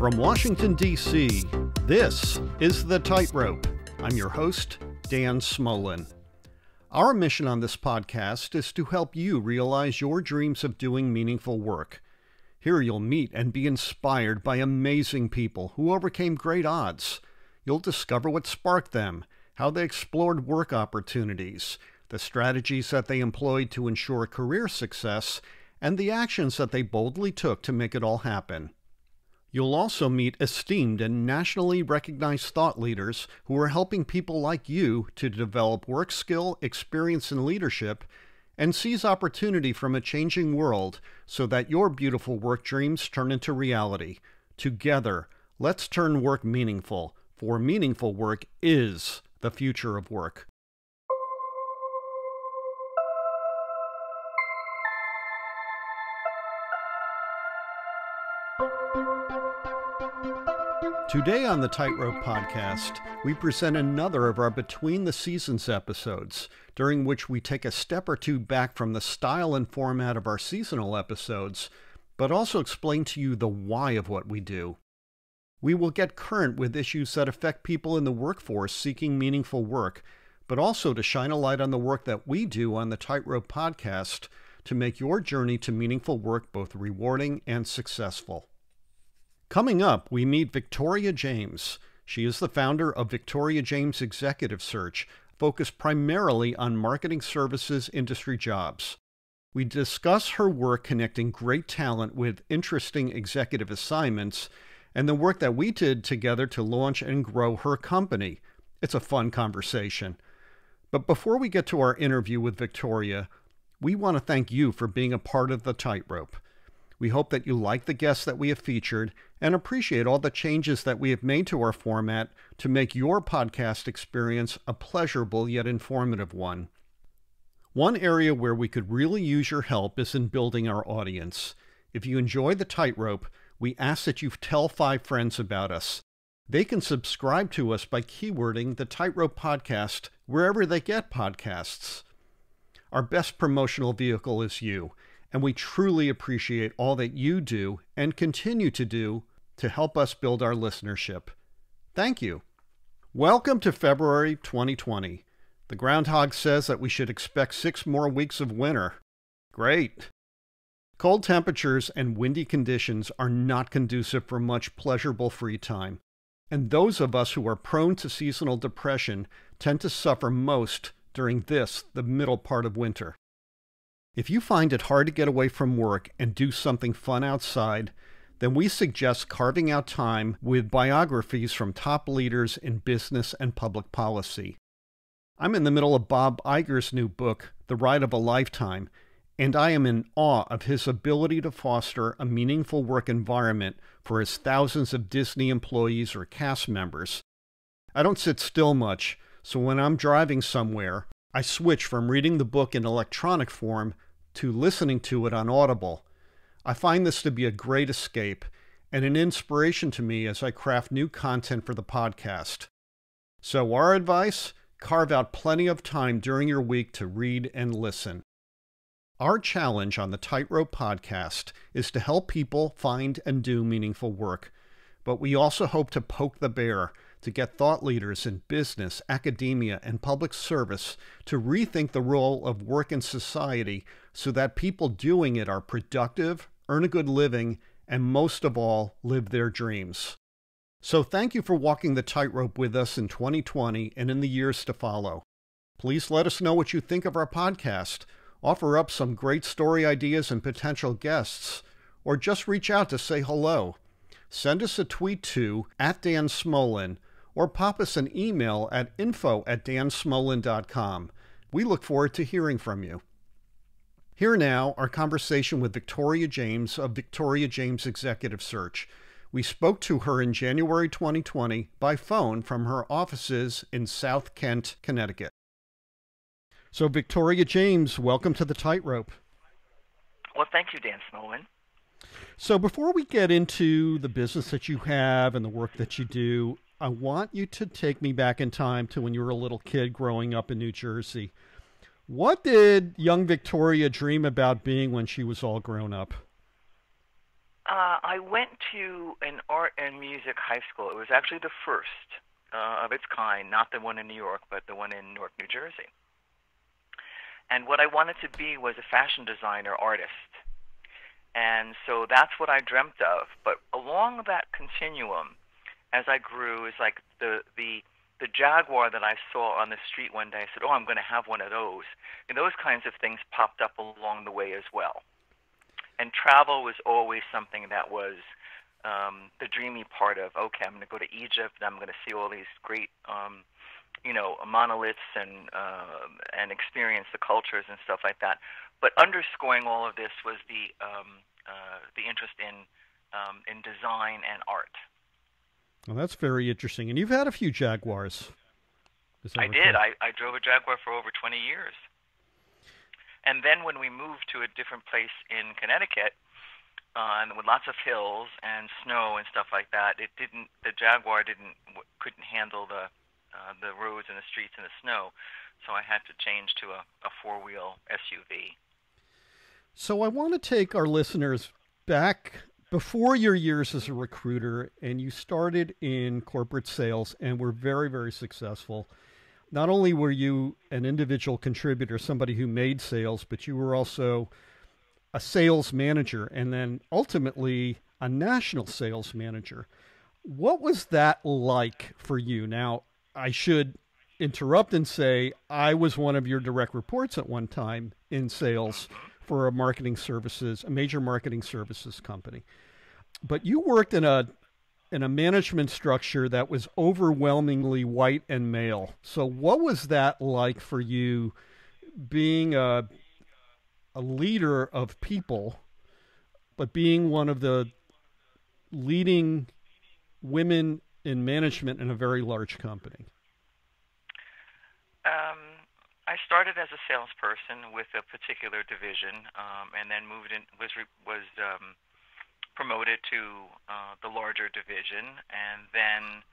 From Washington, D.C., this is The Tightrope. I'm your host, Dan Smolen. Our mission on this podcast is to help you realize your dreams of doing meaningful work. Here you'll meet and be inspired by amazing people who overcame great odds. You'll discover what sparked them, how they explored work opportunities, the strategies that they employed to ensure career success, and the actions that they boldly took to make it all happen. You'll also meet esteemed and nationally recognized thought leaders who are helping people like you to develop work skill, experience, and leadership, and seize opportunity from a changing world so that your beautiful work dreams turn into reality. Together, let's turn work meaningful, for meaningful work is the future of work. Today on the Tightrope Podcast, we present another of our Between the Seasons episodes, during which we take a step or two back from the style and format of our seasonal episodes, but also explain to you the why of what we do. We will get current with issues that affect people in the workforce seeking meaningful work, but also to shine a light on the work that we do on the Tightrope Podcast to make your journey to meaningful work both rewarding and successful. Coming up, we meet Victoria James. She is the founder of Victoria James Executive Search, focused primarily on marketing services industry jobs. We discuss her work connecting great talent with interesting executive assignments and the work that we did together to launch and grow her company. It's a fun conversation. But before we get to our interview with Victoria, we want to thank you for being a part of the Tightrope. We hope that you like the guests that we have featured and appreciate all the changes that we have made to our format to make your podcast experience a pleasurable yet informative one. One area where we could really use your help is in building our audience. If you enjoy the Tightrope, we ask that you tell 5 friends about us. They can subscribe to us by keywording the Tightrope Podcast wherever they get podcasts. Our best promotional vehicle is you, and we truly appreciate all that you do and continue to do to help us build our listenership. Thank you. Welcome to February 2020. The groundhog says that we should expect 6 more weeks of winter. Great. Cold temperatures and windy conditions are not conducive for much pleasurable free time, and those of us who are prone to seasonal depression tend to suffer most during the middle part of winter. If you find it hard to get away from work and do something fun outside, then we suggest carving out time with biographies from top leaders in business and public policy. I'm in the middle of Bob Iger's new book, The Ride of a Lifetime, and I am in awe of his ability to foster a meaningful work environment for his thousands of Disney employees or cast members. I don't sit still much, so when I'm driving somewhere, I switch from reading the book in electronic form to listening to it on Audible. I find this to be a great escape and an inspiration to me as I craft new content for the podcast. So our advice, carve out plenty of time during your week to read and listen. Our challenge on the Tightrope Podcast is to help people find and do meaningful work, but we also hope to poke the bear to get thought leaders in business, academia, and public service to rethink the role of work in society so that people doing it are productive, earn a good living, and most of all, live their dreams. So thank you for walking the tightrope with us in 2020 and in the years to follow. Please let us know what you think of our podcast, offer up some great story ideas and potential guests, or just reach out to say hello. Send us a tweet to @Dan Smolen, or pop us an email at info@dansmolen.com. We look forward to hearing from you. Here now, our conversation with Victoria James of Victoria James Executive Search. We spoke to her in January 2020 by phone from her offices in South Kent, Connecticut. So Victoria James, welcome to the Tightrope. Well, thank you, Dan Smolen. So before we get into the business that you have and the work that you do, I want you to take me back in time to when you were a little kid growing up in New Jersey. What did young Victoria dream about being when she was all grown up? I went to an art and music high school. It was actually the first of its kind, not the one in New York, but the one in Newark, New Jersey. And what I wanted to be was a fashion designer artist. And so that's what I dreamt of. But along that continuum, as I grew, is like the Jaguar that I saw on the street one day. I said, oh, I'm going to have one of those. And those kinds of things popped up along the way as well. And travel was always something that was the dreamy part of, okay, I'm going to go to Egypt, and I'm going to see all these great, monoliths and experience the cultures and stuff like that. But underscoring all of this was the interest in design and art. Well, that's very interesting. And you've had a few Jaguars. I did. I drove a Jaguar for over 20 years. And then when we moved to a different place in Connecticut, and with lots of hills and snow and stuff like that, the Jaguar couldn't handle the roads and the streets and the snow, so I had to change to a four-wheel SUV. So I want to take our listeners back before your years as a recruiter, and you started in corporate sales and were very, very successful. Not only were you an individual contributor, somebody who made sales, but you were also a sales manager and then ultimately a national sales manager. What was that like for you? Now, I should interrupt and say I was one of your direct reports at one time in sales for a major marketing services company. But you worked in a management structure that was overwhelmingly white and male. So what was that like for you, being a leader of people, but being one of the leading women in management in a very large company? I started as a salesperson with a particular division, and then was promoted to the larger division. And then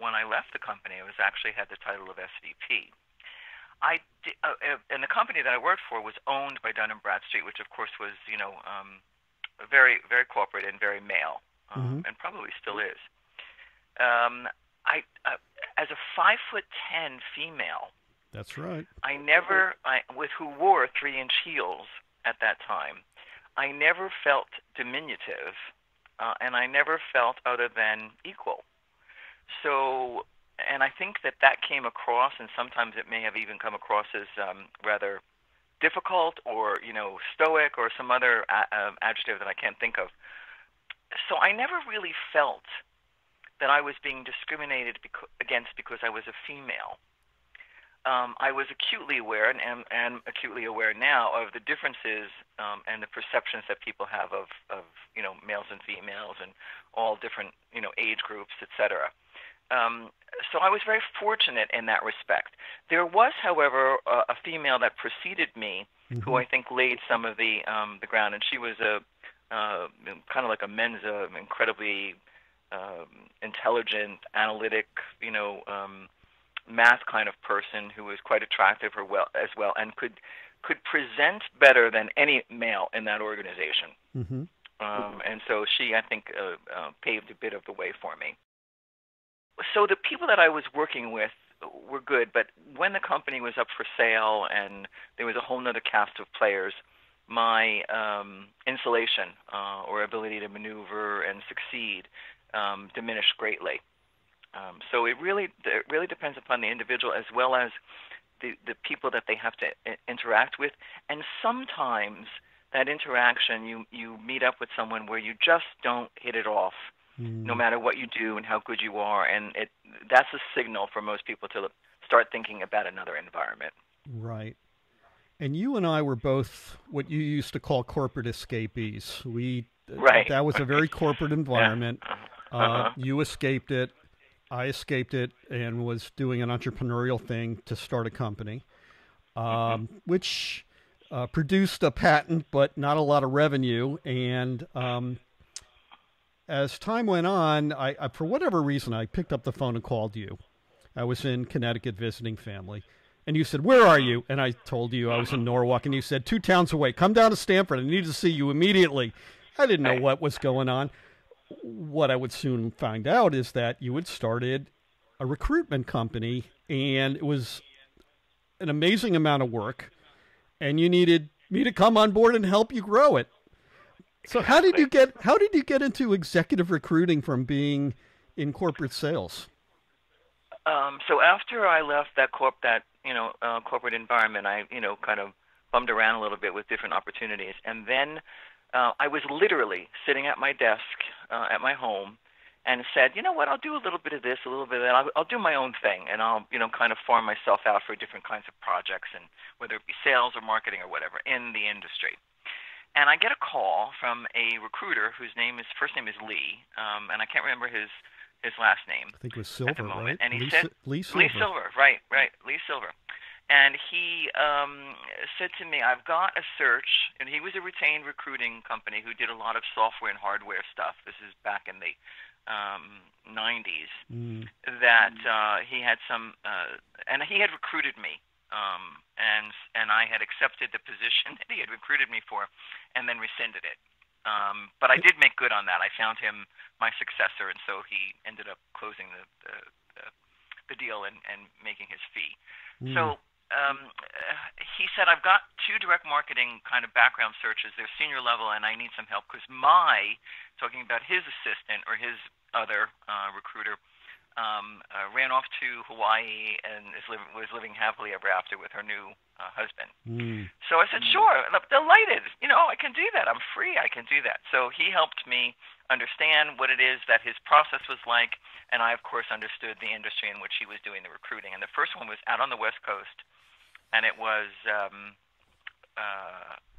when I left the company, I had the title of SVP. And the company that I worked for was owned by Dun & Bradstreet, which of course was, very, very corporate and very male, and probably still is. As a 5'10" female, that's right, who wore 3-inch heels at that time, I never felt diminutive, and I never felt other than equal. So. And I think that came across, and sometimes it may have even come across as rather difficult or, stoic or some other adjective that I can't think of. So I never really felt that I was being discriminated against because I was a female. I was acutely aware, and am acutely aware now, of the differences and the perceptions that people have of males and females and all different, age groups, etc. So I was very fortunate in that respect. There was, however, a female that preceded me, who I think laid some of the ground, and she was kind of like a Mensa, incredibly intelligent, analytic, math kind of person who was quite attractive as well, and could present better than any male in that organization. And so she, I think, paved a bit of the way for me. So the people that I was working with were good, but when the company was up for sale and there was a whole other cast of players, my insulation or ability to maneuver and succeed diminished greatly. So it really depends upon the individual as well as the people that they have to interact with. And sometimes that interaction, you meet up with someone where you just don't hit it off, no matter what you do and how good you are. And that's a signal for most people to start thinking about another environment. Right. And you and I were both what you used to call corporate escapees. That was a very corporate environment. You escaped it. I escaped it and was doing an entrepreneurial thing to start a company, which produced a patent, but not a lot of revenue. And as time went on, I for whatever reason, I picked up the phone and called you. I was in Connecticut visiting family. And you said, "Where are you?" And I told you I was in Norwalk. And you said, 2 towns away. Come down to Stamford. I need to see you immediately. I didn't know what was going on. What I would soon find out is that you had started a recruitment company, and it was an amazing amount of work, and you needed me to come on board and help you grow it. So how did you get into executive recruiting from being in corporate sales? So after I left that corporate environment, I kind of bummed around a little bit with different opportunities, and then I was literally sitting at my desk at my home and said, you know what, I'll do a little bit of this, a little bit of that. I'll do my own thing, and I'll kind of farm myself out for different kinds of projects, and whether it be sales or marketing or whatever in the industry. And I get a call from a recruiter whose first name is Lee, and I can't remember his last name. I think it was Silver, at the moment. right? And he said, Lee Silver. Lee Silver, right, Lee Silver. And he said to me, I've got a search, and he was a retained recruiting company who did a lot of software and hardware stuff. This is back in the 90s, that he had some, and he had recruited me. And I had accepted the position that he had recruited me for, and then rescinded it. But I did make good on that. I found him my successor, and so he ended up closing the deal and making his fee. So he said, I've got 2 direct marketing kind of background searches. They're senior level, and I need some help because talking about his assistant or his other recruiter, ran off to Hawaii and was living happily ever after with her new husband. So I said, sure, I'm delighted. I can do that. I'm free. I can do that. So he helped me understand what it is that his process was like, and I, of course, understood the industry in which he was doing the recruiting. And the first one was out on the West Coast, and it was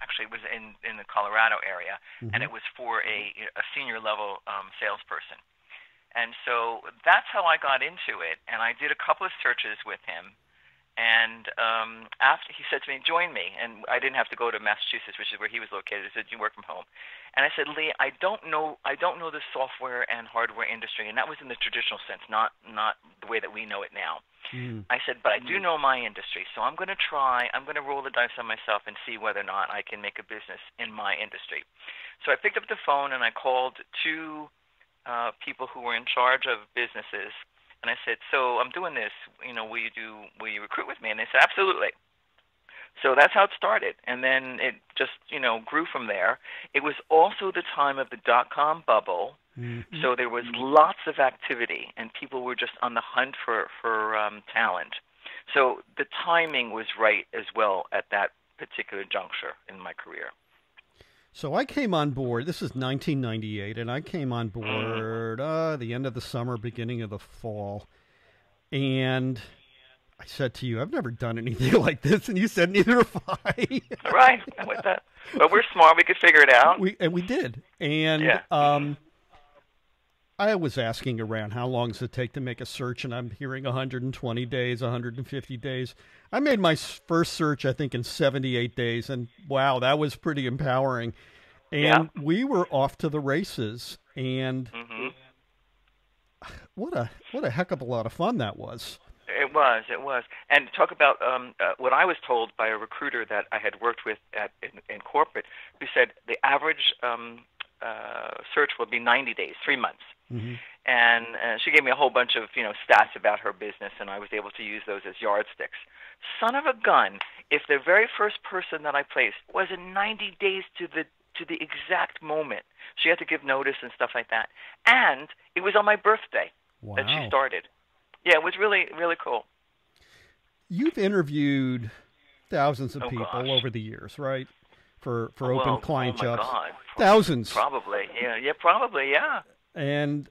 actually it was in the Colorado area, and it was for a senior level salesperson. And so that's how I got into it, and I did a couple of searches with him. And after he said to me, "Join me," and I didn't have to go to Massachusetts, which is where he was located. He said, "You work from home," and I said, "Lee, I don't know the software and hardware industry," and that was in the traditional sense, not the way that we know it now. I said, "But I do know my industry, so I'm going to roll the dice on myself and see whether or not I can make a business in my industry." So I picked up the phone and I called 2 people who were in charge of businesses. And I said, "So I'm doing this, will you recruit with me?" And they said, "Absolutely." So that's how it started. And then it just, grew from there. It was also the time of the dot-com bubble. So there was lots of activity, and people were just on the hunt for talent. So the timing was right as well at that particular juncture in my career. So I came on board, this is 1998, and I came on board the end of the summer, beginning of the fall. And I said to you, I've never done anything like this. And you said, neither have I. Right. With that. But we're smart. We could figure it out. We did. And yeah. I was asking around, how long does it take to make a search? And I'm hearing 120 days, 150 days. I made my first search, I think, in 78 days. And wow, that was pretty empowering. And we were off to the races. And what a heck of a lot of fun that was. It was. And talk about what I was told by a recruiter that I had worked with in corporate, who said the average search will be 90 days, 3 months. And she gave me a whole bunch of stats about her business, and I was able to use those as yardsticks. Son of a gun! If the very first person that I placed was in 90 days to the exact moment, she had to give notice and stuff like that, and it was on my birthday that she started. Yeah, it was really, really cool. You've interviewed thousands of people over the years, right? For open client jobs. God. Thousands. Probably, yeah. And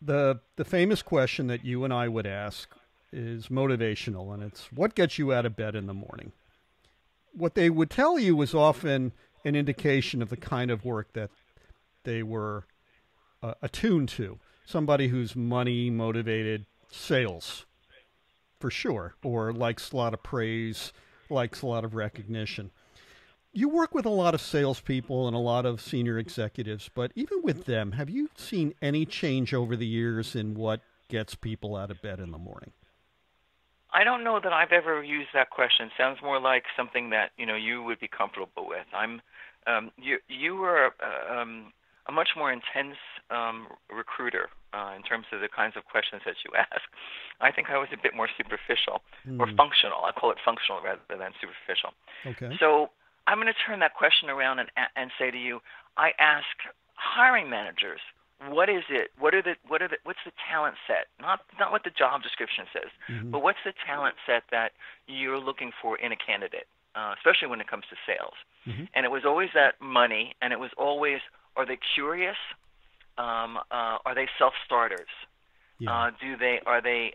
the famous question that you and I would ask is motivational, and it's, what gets you out of bed in the morning? What they would tell you was often an indication of the kind of work that they were attuned to. Somebody who's money motivated, sales, for sure, or likes a lot of praise, likes a lot of recognition. You work with a lot of salespeople and a lot of senior executives, but even with them, have you seen any change over the years in what gets people out of bed in the morning? I don't know that I've ever used that question. It sounds more like something that you would be comfortable with. I'm You were a much more intense recruiter in terms of the kinds of questions that you ask. I think I was a bit more superficial or functional. I call it functional rather than superficial. Okay. So I'm going to turn that question around and say to you, I ask hiring managers, what is it? What's the talent set? Not what the job description says, but what's the talent set that you're looking for in a candidate, especially when it comes to sales. And it was always that money, and it was always, are they curious? Are they self-starters? Yeah. Are they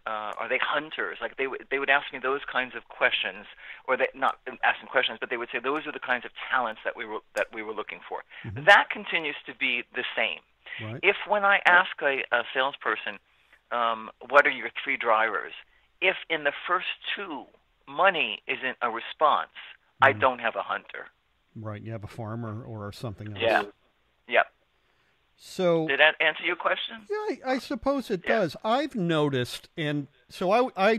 hunters? Like they would ask me those kinds of questions, or they not asking questions, but they would say those are the kinds of talents that we were looking for. That continues to be the same. Right. If when I ask a salesperson, what are your 3 drivers? If in the first 2 money isn't a response, I don't have a hunter. Right. You have a farmer or something else. Yeah. Yep. So did that answer your question? Yeah, I suppose it does. I've noticed, and so I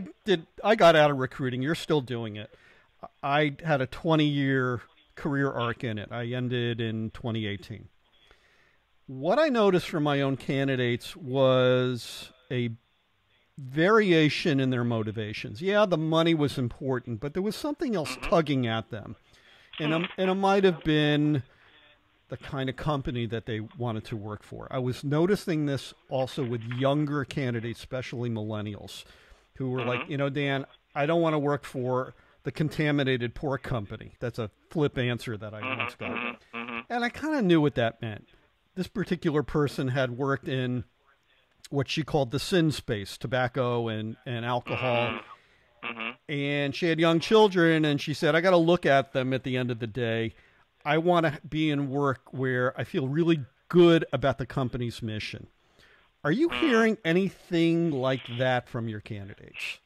got out of recruiting. You're still doing it. I had a 20-year career arc in it. I ended in 2018. What I noticed from my own candidates was a variation in their motivations. Yeah, the money was important, but there was something else tugging at them. And it might have been the kind of company that they wanted to work for. I was noticing this also with younger candidates, especially millennials, who were like, Dan, I don't want to work for the contaminated pork company. That's a flip answer that I once got. And I kind of knew what that meant. This particular person had worked in what she called the sin space, tobacco and alcohol. And she had young children, and she said, I got to look at them at the end of the day. I want to be in work where I feel really good about the company's mission. Are you hearing anything like that from your candidates?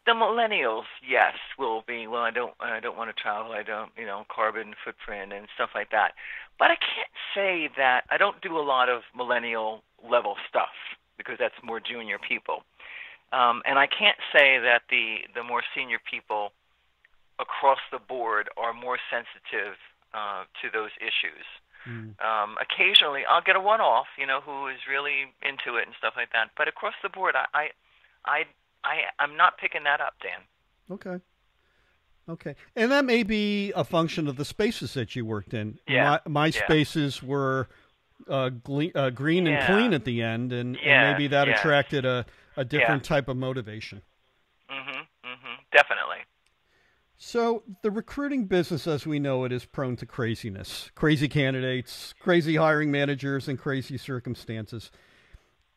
The millennials, yes, will be. Well, I don't want to travel. I don't, carbon footprint and stuff like that. But I can't say that I don't do a lot of millennial level stuff because that's more junior people. And I can't say that the more senior people across the board are more sensitive to those issues. Occasionally, I'll get a one-off, who is really into it and stuff like that. But across the board, I'm not picking that up, Dan. Okay. And that may be a function of the spaces that you worked in. Yeah. My spaces were green and clean at the end, and maybe that attracted a different type of motivation. Definitely. So the recruiting business as we know it is prone to craziness. Crazy candidates, crazy hiring managers, and crazy circumstances.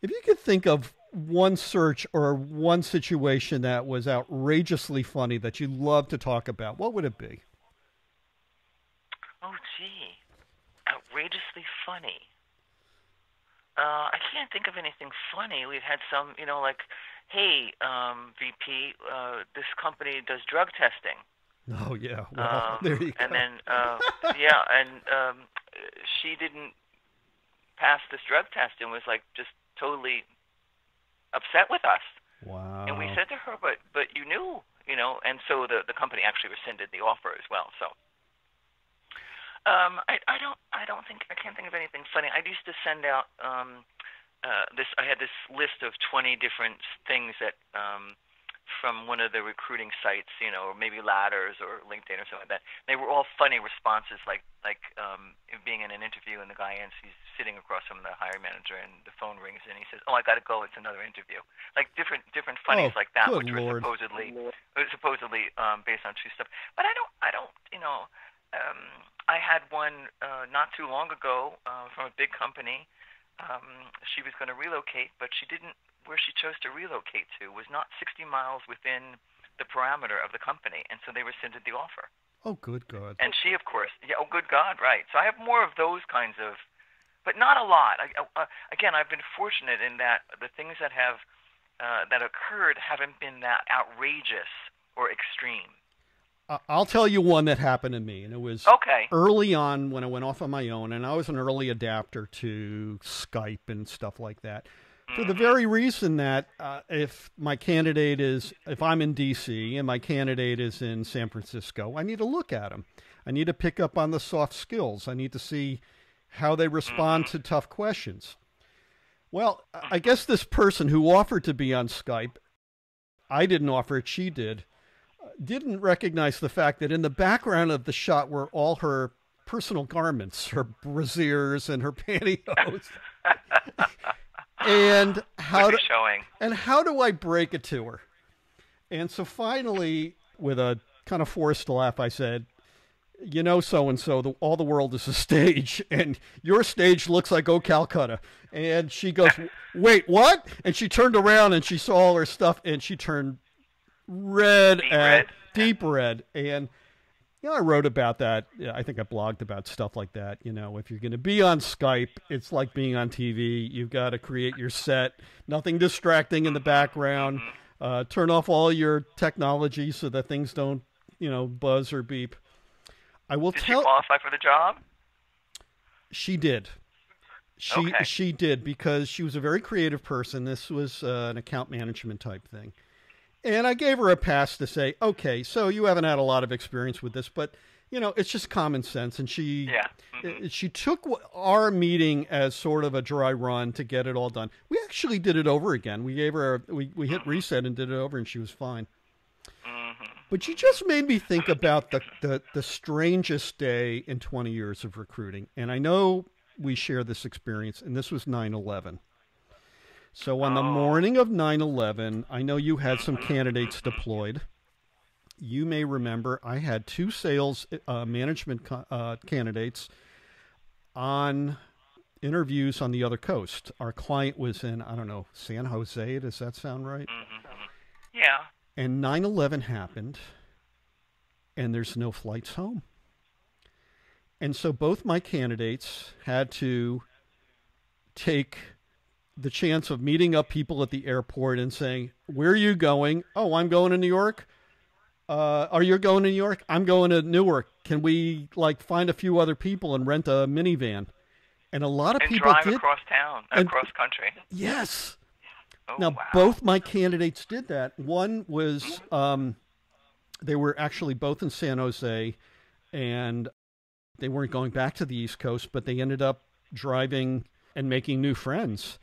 If you could think of one search or one situation that was outrageously funny that you love to talk about, what would it be? Oh, gee. Outrageously funny. I can't think of anything funny. We've had some, like, hey, VP, this company does drug testing. Oh, yeah. Well, there you go. And then, she didn't pass this drug test and was, like, just totally upset with us. Wow. And we said to her, but you knew, and so the company actually rescinded the offer as well. So I can't think of anything funny. I used to send out I had this list of 20 different things that from one of the recruiting sites, or maybe Ladders or LinkedIn or something like that. They were all funny responses, like being in an interview and the guy he's sitting across from the hiring manager and the phone rings and he says, "Oh, I got to go. It's another interview." Like different funnies like that, which were supposedly based on true stuff. But I don't. I had one not too long ago from a big company. She was going to relocate, but she didn't. Where she chose to relocate to was not 60 miles within the parameter of the company, and so they rescinded the offer. Oh, good God. And she, of course, oh, good God, right. So I have more of those kinds of, but not a lot. Again, I've been fortunate in that the things that have that occurred haven't been that outrageous or extreme. I'll tell you one that happened to me, and it was early on when I went off on my own, and I was an early adapter to Skype and stuff like that. For the very reason that if I'm in D.C. and my candidate is in San Francisco, I need to look at them. I need to pick up on the soft skills. I need to see how they respond to tough questions. Well, I guess this person who offered to be on Skype, I didn't offer it, she didn't recognize the fact that in the background of the shot were all her personal garments, her brasiers and her pantyhose. And how do I break it to her? And so finally, with a kind of forced laugh, I said, you know, so-and-so, all the world is a stage, and your stage looks like Oh Calcutta. And she goes, wait, what? And she turned around and she saw all her stuff, and she turned deep red. And you know, I wrote about that. I think I blogged about stuff like that. You know, if you're going to be on Skype, it's like being on TV. You've got to create your set, nothing distracting in the background. Turn off all your technology so that things don't, you know, buzz or beep. Did she qualify for the job? She did. She did, because she was a very creative person. This was an account management type thing. And I gave her a pass to say, okay, so you haven't had a lot of experience with this, but, you know, it's just common sense. And she took our meeting as sort of a dry run to get it all done. We actually did it over again. We gave her, we hit reset and did it over, and she was fine. But you just made me think about the strangest day in 20 years of recruiting. And I know we share this experience, and this was 9/11. So on the morning of 9/11, I know you had some candidates deployed. You may remember I had 2 sales management candidates on interviews on the other coast. Our client was in, I don't know, San Jose. Does that sound right? Yeah. And 9/11 happened, and there's no flights home. And so both my candidates had to take the chance of meeting up people at the airport and saying, where are you going? Oh, I'm going to New York. Are you going to New York? I'm going to Newark. Can we find a few other people and rent a minivan? And a lot of people drive did. Across town, across country. Yes. Oh, now, wow. Both my candidates did that. One was, they were actually both in San Jose, and they weren't going back to the East Coast, but they ended up driving and making new friends.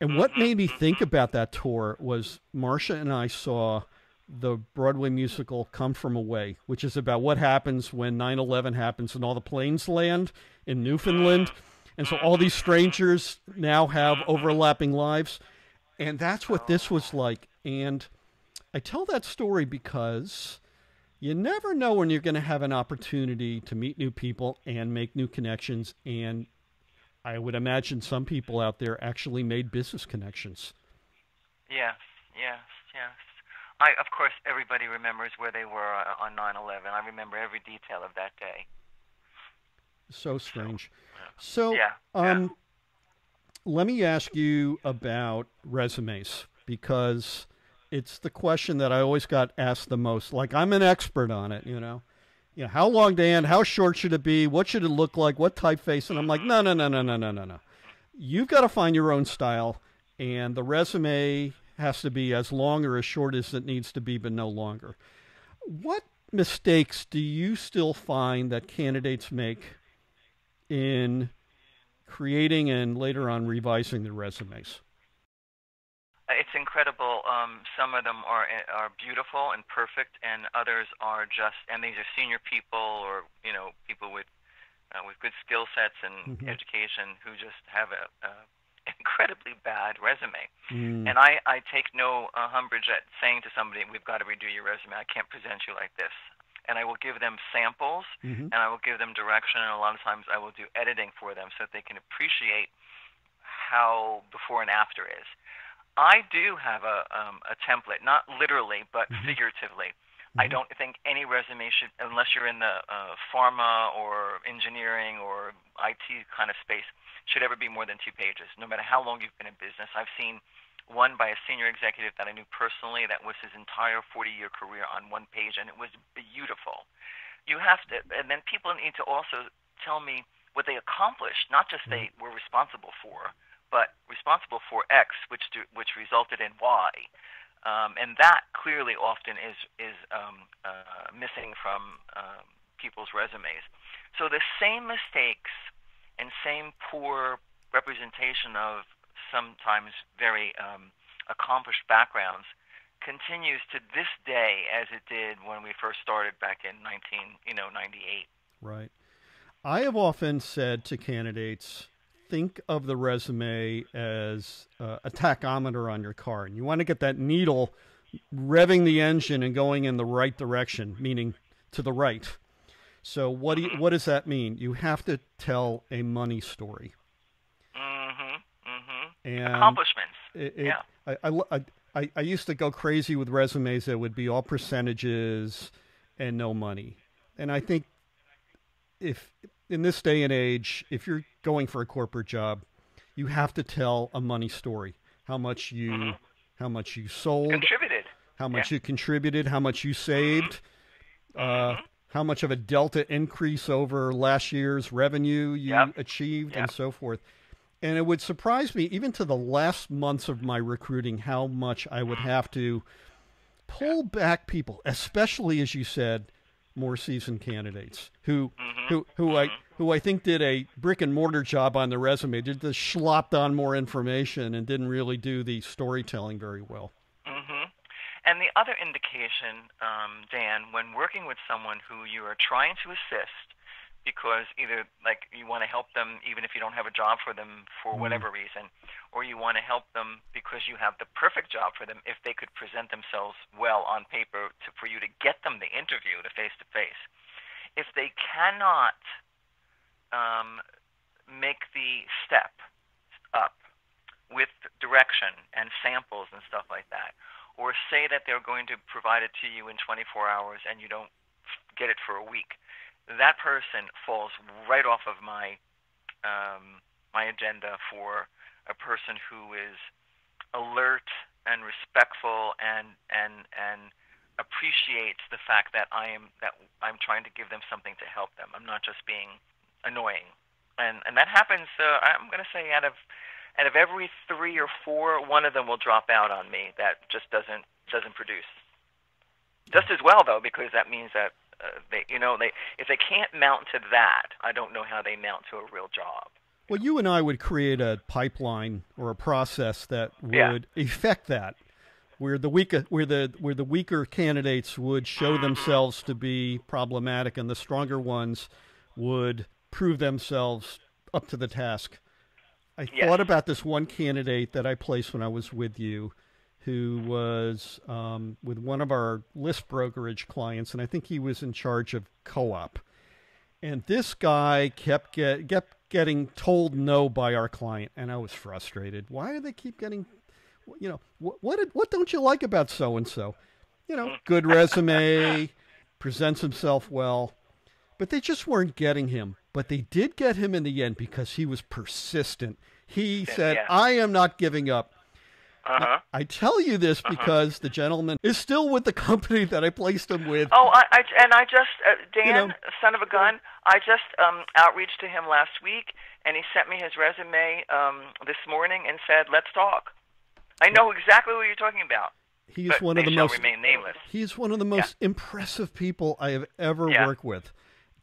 And what made me think about that tour was Marcia and I saw the Broadway musical Come From Away, which is about what happens when 9/11 happens and all the planes land in Newfoundland. And so all these strangers now have overlapping lives. And that's what this was like. And I tell that story because you never know when you're going to have an opportunity to meet new people and make new connections. And I would imagine some people out there actually made business connections. Yes. Of course, everybody remembers where they were on 9/11. I remember every detail of that day. So strange. Let me ask you about resumes, because it's the question that I always got asked the most. Like, I'm an expert on it, you know. Yeah, how long, Dan? How short should it be? What should it look like? What typeface? And I'm like, no. You've got to find your own style, and the resume has to be as long or as short as it needs to be, but no longer. What mistakes do you still find that candidates make in creating and later on revising their resumes? It's incredible. Some of them are beautiful and perfect, and others are just, and these are senior people or, you know, people with good skill sets and education who just have a incredibly bad resume. And I take no umbrage at saying to somebody, we've got to redo your resume. I can't present you like this. And I will give them samples, and I will give them direction, and a lot of times I will do editing for them so that they can appreciate how before and after is. I do have a template, not literally, but figuratively. I don't think any resume should, unless you're in the pharma or engineering or IT kind of space, should ever be more than 2 pages, no matter how long you've been in business. I've seen one by a senior executive that I knew personally that was his entire 40-year career on 1 page, and it was beautiful. You have to, and then people need to also tell me what they accomplished, not just they were responsible for, but responsible for X, which resulted in Y. And that clearly often is missing from people's resumes. So the same mistakes and same poor representation of sometimes very accomplished backgrounds continues to this day as it did when we first started back in 1998. Right. I have often said to candidates, think of the resume as a tachometer on your car, and you want to get that needle revving the engine and going in the right direction, meaning to the right. So what does that mean? You have to tell a money story. And accomplishments. I used to go crazy with resumes that would be all percentages and no money. And I think if in this day and age, if you're going for a corporate job, you have to tell a money story. How much you sold, contributed, how much you contributed, how much you saved, how much of a delta increase over last year's revenue you achieved, and so forth. And it would surprise me, even to the last months of my recruiting, how much I would have to pull back people, especially, as you said, more seasoned candidates who I think did a brick and mortar job on the resume, just slopped on more information and didn't really do the storytelling very well. And the other indication, Dan, when working with someone who you are trying to assist, because either like you want to help them even if you don't have a job for them for whatever reason, or you want to help them because you have the perfect job for them if they could present themselves well on paper for you to get them the interview, the face-to-face. If they cannot make the step up with direction and samples and stuff like that, or say that they're going to provide it to you in 24 hours and you don't get it for a week, that person falls right off of my my agenda for a person who is alert and respectful and appreciates the fact that I'm trying to give them something to help them. I'm not just being annoying, and that happens. I'm going to say out of every 3 or 4, one of them will drop out on me. That just doesn't produce. Just as well though, because that means that. If they can't mount to that, I don't know how they mount to a real job. Well, you and I would create a pipeline or a process that would effect that, where the weaker candidates would show themselves to be problematic, and the stronger ones would prove themselves up to the task. I thought about this one candidate that I placed when I was with you, who was with one of our list brokerage clients, and I think he was in charge of co-op. And this guy kept getting told no by our client, and I was frustrated. Why do they keep getting, what don't you like about so-and-so? Good resume, presents himself well, but they just weren't getting him. But they did get him in the end because he was persistent. He said, I am not giving up. I tell you this because the gentleman is still with the company that I placed him with. Oh, Dan, son of a gun, I just outreached to him last week, and he sent me his resume this morning and said, let's talk. I know exactly what you're talking about. He's one of the most remain nameless. He's one of the most impressive people I have ever worked with,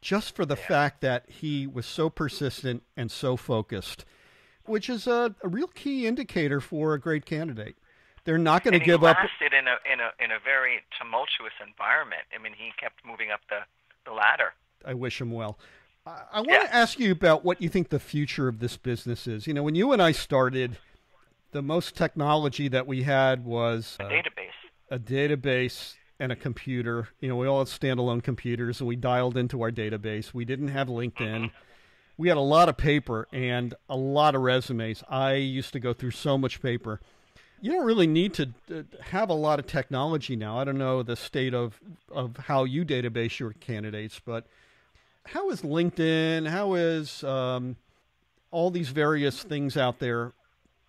just for the fact that he was so persistent and so focused, which is a real key indicator for a great candidate. They're not going to give up. He lasted in a very tumultuous environment. I mean, he kept moving up the ladder. I wish him well. I want to ask you about what you think the future of this business is. When you and I started, the most technology that we had was a database and a computer. We all had standalone computers, and we dialed into our database. We didn't have LinkedIn. We had a lot of paper and a lot of resumes. I used to go through so much paper. You don't really need to have a lot of technology now. I don't know the state of how you database your candidates, but how is LinkedIn, how is all these various things out there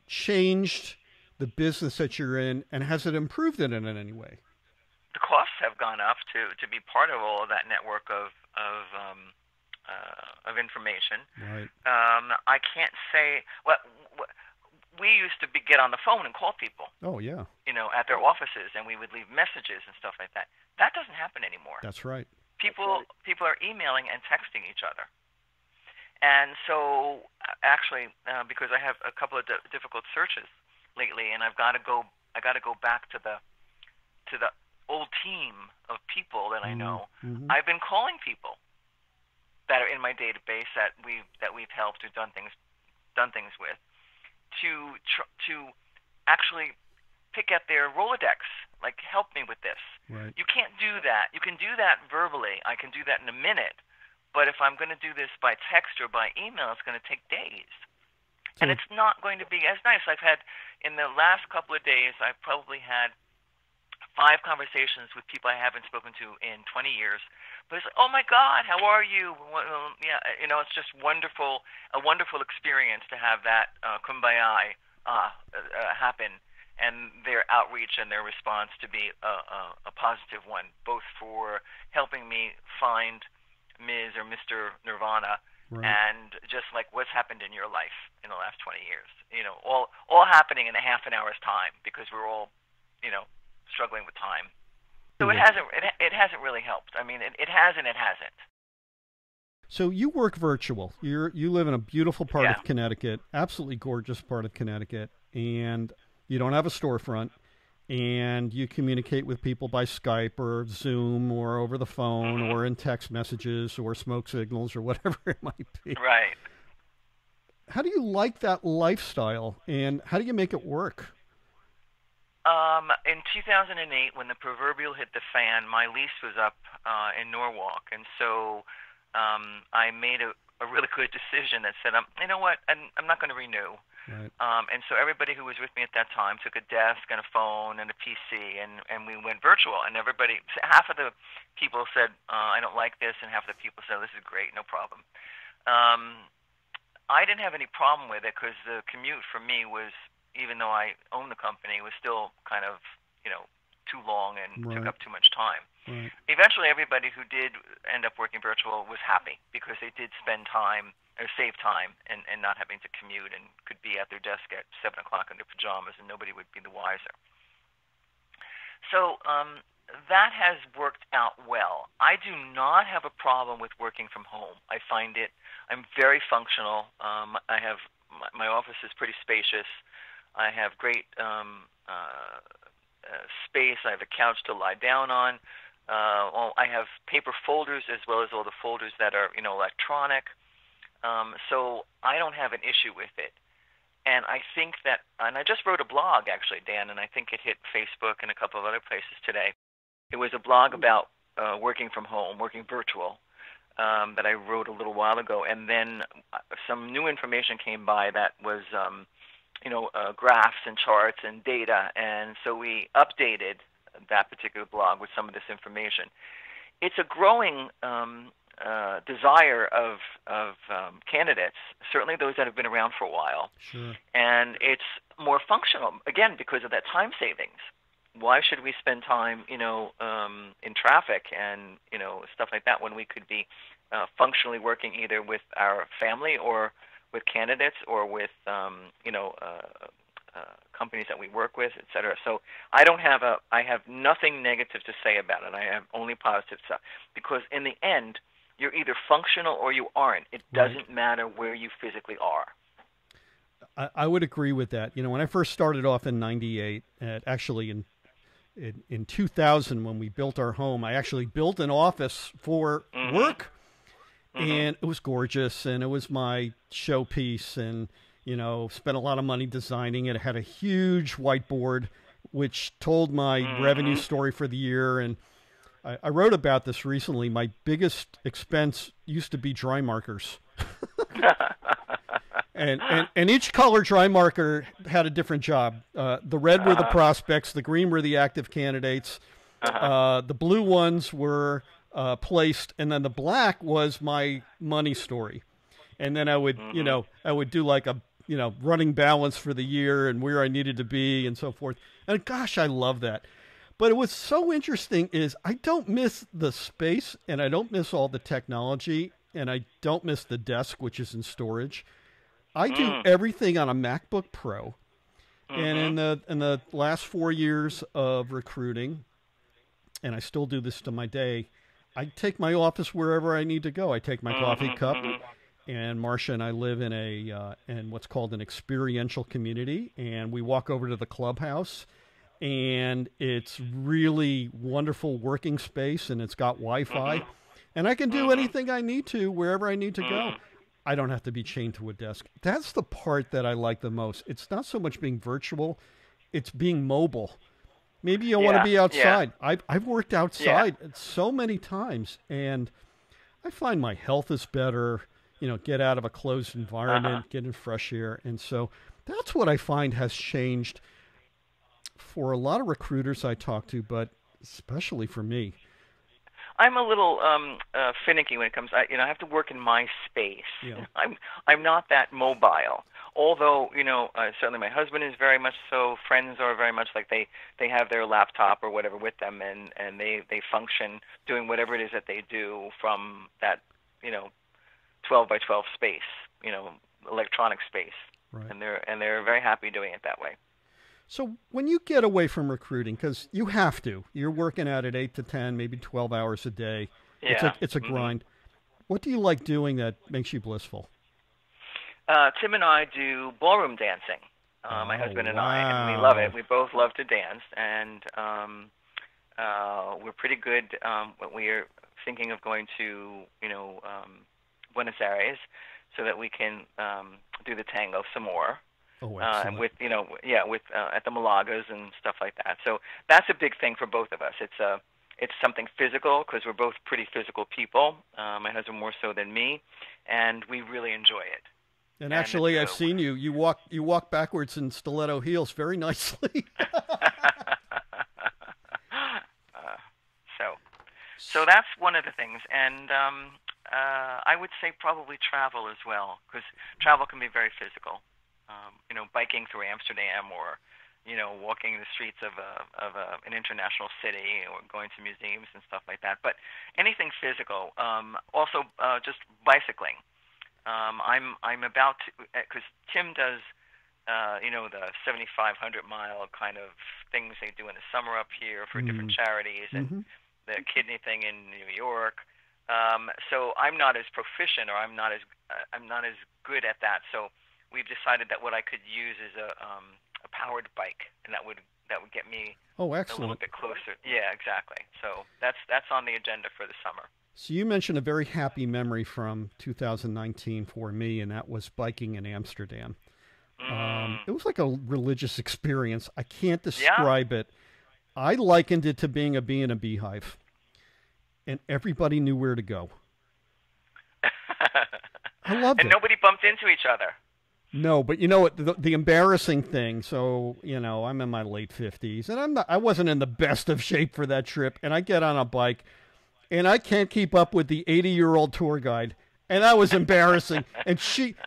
changed the business that you're in, and has it improved it in any way? The costs have gone up to be part of all of that network of information. Right. I can't say we used to get on the phone and call people. Oh, yeah. At their offices, and we would leave messages and stuff like that. That doesn't happen anymore. That's right. People are emailing and texting each other. And so, actually, because I have a couple of difficult searches lately, and I got to go back to the old team of people that I know. Mm-hmm. I've been calling people that are in my database that we've helped or done things with, to actually pick at their Rolodex, like, help me with this. Right. You can't do that. You can do that verbally. I can do that in a minute. But if I'm going to do this by text or by email, it's going to take days. And it's not going to be as nice. I've had, in the last couple of days, I've probably had 5 conversations with people I haven't spoken to in 20 years. But it's like, oh my God, how are you? Well, yeah, it's just wonderful, a wonderful experience to have that kumbaya happen, and their outreach and their response to be a positive one, both for helping me find Ms. or Mr. Nirvana, right, and just like what's happened in your life in the last 20 years. All happening in a half an hour's time, because we're all, struggling with time. So it hasn't really helped. I mean, it has and it hasn't. So you work virtual. You live in a beautiful part Yeah. of Connecticut, absolutely gorgeous part of Connecticut, and you don't have a storefront, and you communicate with people by Skype or Zoom or over the phone or in text messages or smoke signals or whatever it might be. Right. How do you like that lifestyle, and how do you make it work? In 2008, when the proverbial hit the fan, my lease was up in Norwalk, and so I made a really good decision that said, you know what, I'm not going to renew. Right. And so everybody who was with me at that time took a desk and a phone and a PC, and we went virtual. And half of the people said, I don't like this, and half of the people said, this is great, no problem. I didn't have any problem with it, because the commute for me was, even though I owned the company, was still kind of, too long and Right. took up too much time. Right. Eventually, everybody who did end up working virtual was happy, because they did spend time or save time and not having to commute, and could be at their desk at 7 o'clock in their pajamas, and nobody would be the wiser. So that has worked out well. I do not have a problem with working from home. I'm very functional. I have my office is pretty spacious. I have great space. I have a couch to lie down on. I have paper folders as well as all the folders that are, electronic. So I don't have an issue with it. And I think that, and I just wrote a blog, actually, Dan, and I think it hit Facebook and a couple of other places today. It was a blog about working from home, working virtual, that I wrote a little while ago. And then some new information came by that was, graphs and charts and data. And so we updated that particular blog with some of this information. It's a growing desire of candidates, certainly those that have been around for a while. Sure. And it's more functional, again, because of that time savings. Why should we spend time, in traffic and, stuff like that, when we could be functionally working either with our family or with candidates or with, companies that we work with, et cetera. So I have nothing negative to say about it. I have only positive stuff, because in the end, you're either functional or you aren't. It doesn't matter where you physically are. I would agree with that. When I first started off in '98, actually in 2000, when we built our home, I actually built an office for work, and it was gorgeous, and it was my showpiece, and spent a lot of money designing it. It had a huge whiteboard which told my revenue story for the year, and I wrote about this recently. My biggest expense used to be dry markers. And each color dry marker had a different job. The red were the prospects, the green were the active candidates, the blue ones were placed, and then the black was my money story. And then I would, I would do like a, running balance for the year and where I needed to be and so forth. And gosh, I love that. But what's so interesting is I don't miss the space, and I don't miss all the technology, and I don't miss the desk, which is in storage. I do everything on a MacBook Pro, And in the last 4 years of recruiting, and I still do this to my day, I take my office wherever I need to go. I take my coffee cup, and Marcia and I live in in what's called an experiential community, and we walk over to the clubhouse, and it's really wonderful working space, and it's got Wi-Fi, and I can do anything I need to wherever I need to go. I don't have to be chained to a desk. That's the part that I like the most. It's not so much being virtual, it's being mobile. Maybe you want to be outside. I've worked outside so many times, and I find my health is better, get out of a closed environment, get in fresh air. And so that's what I find has changed for a lot of recruiters I talk to, but especially for me. I'm a little finicky when it comes. I have to work in my space. Yeah. I'm not that mobile. Although certainly my husband is very much so. Friends are very much like they have their laptop or whatever with them, and they function doing whatever it is that they do from that 12 by 12 space, electronic space, right. and they're very happy doing it that way. So when you get away from recruiting, because you have to, you're working at it 8 to 10, maybe 12 hours a day. Yeah. It's a grind. What do you like doing that makes you blissful? Tim and I do ballroom dancing. My husband and I, and we love it. We both love to dance, and we're pretty good. We're thinking of going to Buenos Aires so that we can do the tango some more. Oh, excellent. With at the Malagas and stuff like that. So that's a big thing for both of us. It's something physical because we're both pretty physical people. My husband more so than me, and we really enjoy it. And actually, I've seen you. You walk backwards in stiletto heels very nicely. So that's one of the things, and I would say probably travel as well, because travel can be very physical. Biking through Amsterdam, or walking the streets of an international city, or going to museums and stuff like that. But anything physical. Also, just bicycling. I'm about to, because Tim does, the 7,500 mile kind of things they do in the summer up here for different charities, and the kidney thing in New York. So I'm not as proficient, or I'm not as good at that. So we've decided that what I could use is a powered bike, and that would get me a little bit closer. Yeah, exactly. So that's on the agenda for the summer. So you mentioned a very happy memory from 2019 for me, and that was biking in Amsterdam. It was like a religious experience. I can't describe it. I likened it to being a bee in a beehive, and everybody knew where to go. I loved it. And nobody bumped into each other. No, but you know what? The embarrassing thing. So I'm in my late 50s, and I wasn't in the best of shape for that trip. And I get on a bike, and I can't keep up with the 80-year-old tour guide, and that was embarrassing. And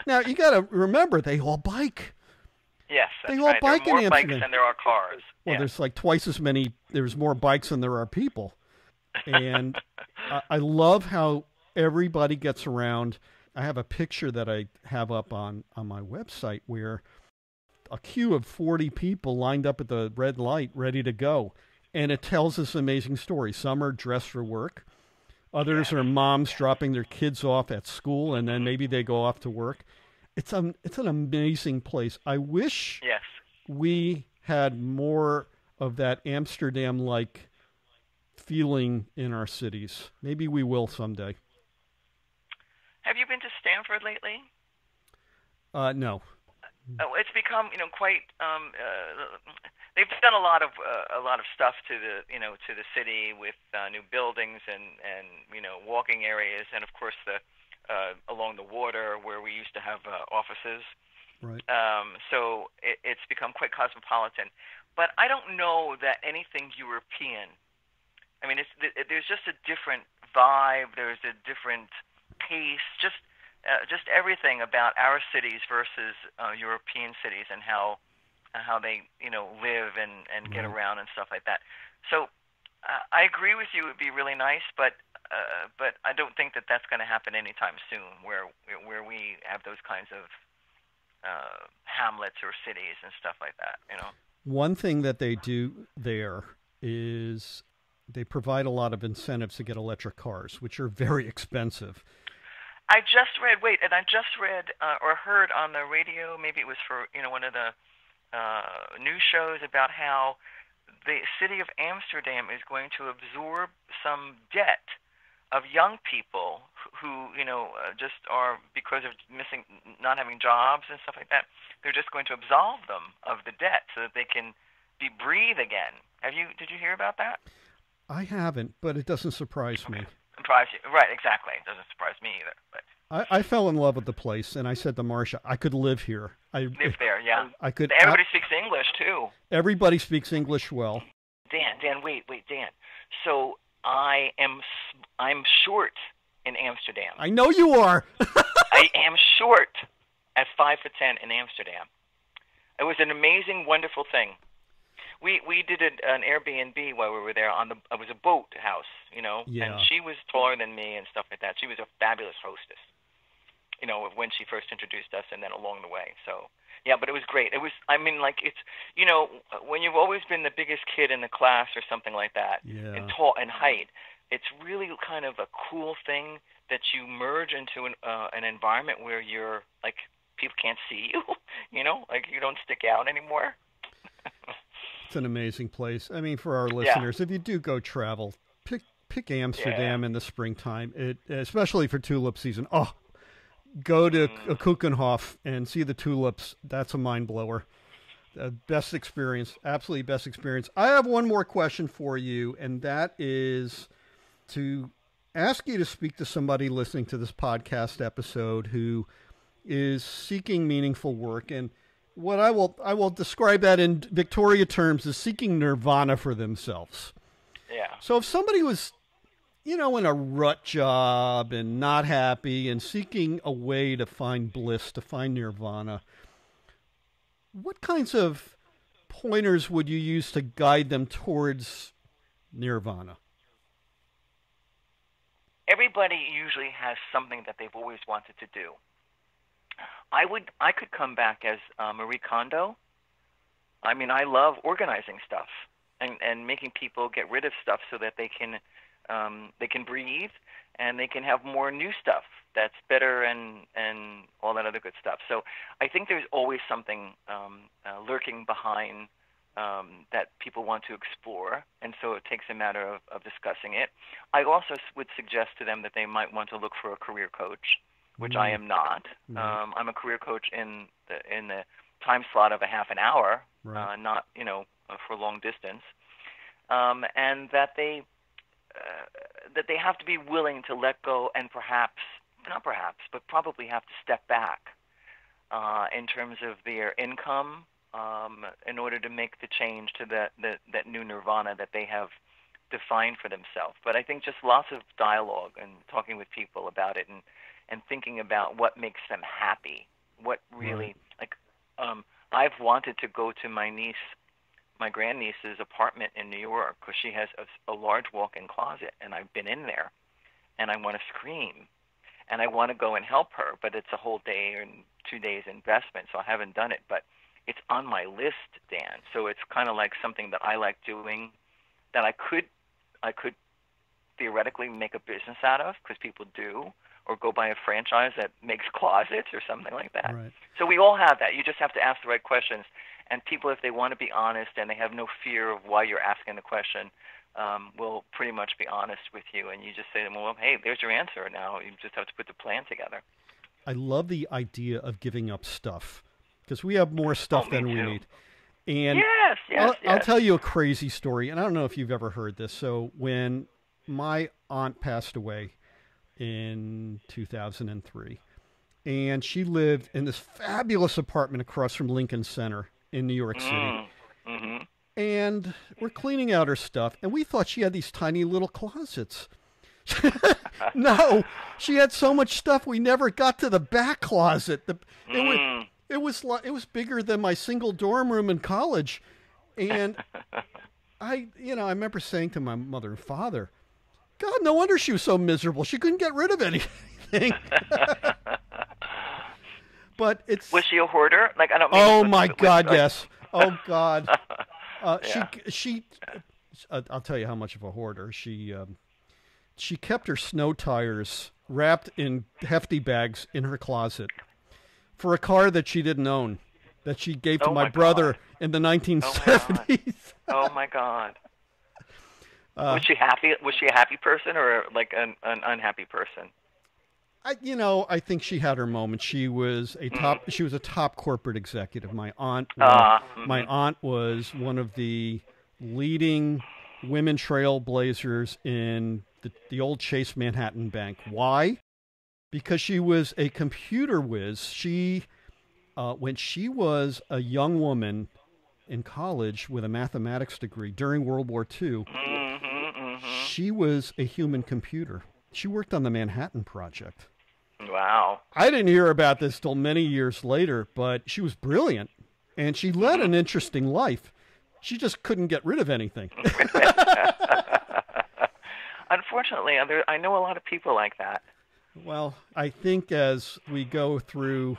now you got to remember, they all bike. Yes, that's they all bike there are more in bikes Amsterdam than there are cars. Well, there's like twice as many. There's more bikes than there are people, and I love how everybody gets around. I have a picture that I have up on my website where a queue of 40 people lined up at the red light ready to go. And it tells this amazing story. Some are dressed for work. Others are moms dropping their kids off at school, and then maybe they go off to work. It's an amazing place. I wish we had more of that Amsterdam-like feeling in our cities. Maybe we will someday. Have you been to Stanford lately? No. Oh, it's become quite. They've done a lot of stuff to the city with new buildings and walking areas, and of course along the water where we used to have offices. Right. So it's become quite cosmopolitan, but I don't know that anything European. I mean, there's just a different vibe. There's a different pace, just everything about our cities versus European cities, and how they live and get around and stuff like that. So I agree with you. It would be really nice, but I don't think that that's going to happen anytime soon. Where we have those kinds of hamlets or cities and stuff like that. One thing that they do there is they provide a lot of incentives to get electric cars, which are very expensive. I just read or heard on the radio, maybe it was for one of the news shows, about how the city of Amsterdam is going to absorb some debt of young people who just are, because of not having jobs and stuff like that. They're just going to absolve them of the debt so that they can breathe again. Did you hear about that? I haven't, but it doesn't surprise me. Surprise you, right? Exactly. It doesn't surprise me either. But I fell in love with the place, and I said to Marcia, I could live here. Live there, yeah. I could. Everybody speaks English too. Everybody speaks English well. Dan, wait, Dan. So I'm short in Amsterdam. I know you are. I am short at 5'10" in Amsterdam. It was an amazing, wonderful thing. We did an Airbnb while we were there. It was a boat house, Yeah. And she was taller than me and stuff like that. She was a fabulous hostess, when she first introduced us and then along the way. So, yeah, but it was great. It was, it's, when you've always been the biggest kid in the class or something like that, yeah, and tall and height, it's really kind of a cool thing that you merge into an environment where you're, like, people can't see you, like you don't stick out anymore. It's an amazing place. I mean, for our listeners, if you do go travel, pick Amsterdam in the springtime, especially for tulip season. Oh, go to Keukenhof and see the tulips. That's a mind blower. Best experience, absolutely best experience. I have one more question for you, and that is to ask you to speak to somebody listening to this podcast episode who is seeking meaningful work. And what I will describe that in Victoria terms as seeking nirvana for themselves. Yeah. So if somebody was, in a rut job and not happy and seeking a way to find bliss, to find nirvana, what kinds of pointers would you use to guide them towards nirvana? Everybody usually has something that they've always wanted to do. I could come back as Marie Kondo. I mean, I love organizing stuff and making people get rid of stuff so that they can breathe and they can have more new stuff that's better and all that other good stuff. So I think there's always something lurking behind that people want to explore, and so it takes a matter of discussing it. I also would suggest to them that they might want to look for a career coach, which I am not. I'm a career coach in the time slot of a half an hour, not for long distance, and that they have to be willing to let go and probably have to step back in terms of their income in order to make the change to that new nirvana that they have defined for themselves. But I think just lots of dialogue and talking with people about it and thinking about what makes them happy, what really, I've wanted to go to my grandniece's apartment in New York because she has a large walk-in closet, and I've been in there, and I want to scream, and I want to go and help her, but it's a whole day and 2 days investment, so I haven't done it, but it's on my list, Dan. So it's kind of like something that I like doing that I could theoretically make a business out of, because people do, or go buy a franchise that makes closets or something like that. Right. So we all have that. You just have to ask the right questions. And people, if they want to be honest and they have no fear of why you're asking the question, will pretty much be honest with you. And you just say to them, well, hey, there's your answer now. You just have to put the plan together. I love the idea of giving up stuff, because we have more stuff than we need. And yes. I'll tell you a crazy story, and I don't know if you've ever heard this. So when my aunt passed away in 2003, and she lived in this fabulous apartment across from Lincoln Center in New York City. Mm-hmm. And we're cleaning out her stuff, and we thought she had these tiny little closets. No, she had so much stuff we never got to the back closet. It was bigger than my single dorm room in college, and I remember saying to my mother and father, God, no wonder she was so miserable. She couldn't get rid of anything. But it's... Was she a hoarder? Like, I don't mean... Oh, my God, like... yes. Oh, God. Yeah. I'll tell you how much of a hoarder. She kept her snow tires wrapped in hefty bags in her closet for a car that she didn't own, that she gave to my brother in the 1970s. Oh, my God. Was she happy? Was she a happy person or like an unhappy person? I think she had her moment. She was a top corporate executive. My aunt was one of the leading women trailblazers in the old Chase Manhattan Bank. Why? Because she was a computer whiz. When she was a young woman in college with a mathematics degree during World War II, she was a human computer. She worked on the Manhattan Project. Wow. I didn't hear about this till many years later, but she was brilliant, and she led an interesting life. She just couldn't get rid of anything. Unfortunately, I know a lot of people like that. Well, I think as we go through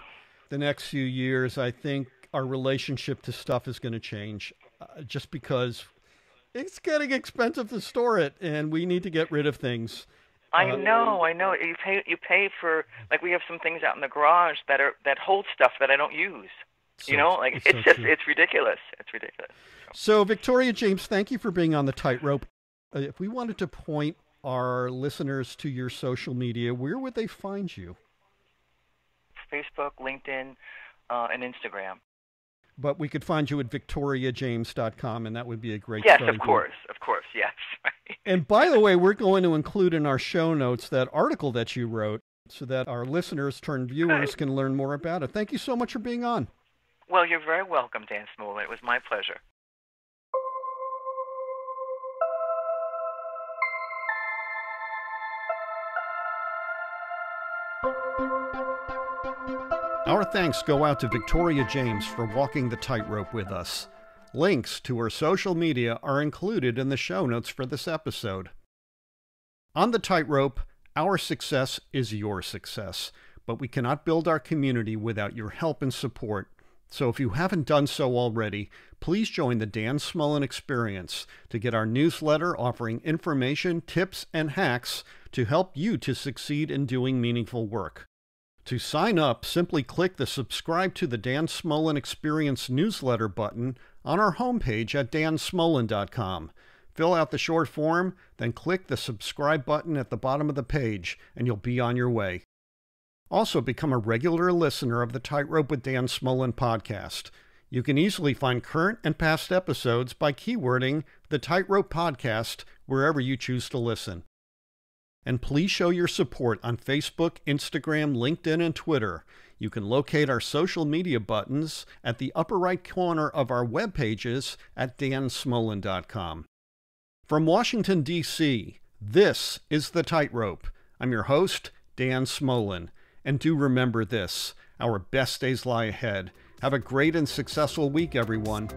the next few years, I think our relationship to stuff is going to change, just because it's getting expensive to store it, and we need to get rid of things. I know. You pay for, like, we have some things out in the garage that hold stuff that I don't use. It's ridiculous. It's ridiculous. So, Victoria James, thank you for being on the Tightrope. If we wanted to point our listeners to your social media, where would they find you? Facebook, LinkedIn, and Instagram. But we could find you at victoriajames.com, and that would be a great Yes, starting of course, yes. And by the way, we're going to include in our show notes that article that you wrote so that our listeners turned viewers can learn more about it. Thank you so much for being on. Well, you're very welcome, Dan Smolen. It was my pleasure. Our thanks go out to Victoria James for walking the tightrope with us. Links to her social media are included in the show notes for this episode. On the Tightrope, our success is your success, but we cannot build our community without your help and support. So if you haven't done so already, please join the Dan Smolen Experience to get our newsletter offering information, tips, and hacks to help you to succeed in doing meaningful work. To sign up, simply click the Subscribe to the Dan Smolen Experience newsletter button on our homepage at dansmolen.com. Fill out the short form, then click the subscribe button at the bottom of the page, and you'll be on your way. Also, become a regular listener of the Tightrope with Dan Smolen podcast. You can easily find current and past episodes by keywording the Tightrope Podcast wherever you choose to listen. And please show your support on Facebook, Instagram, LinkedIn, and Twitter. You can locate our social media buttons at the upper right corner of our web pages at dansmolen.com. From Washington, D.C., this is The Tightrope. I'm your host, Dan Smolen. And do remember this, our best days lie ahead. Have a great and successful week, everyone.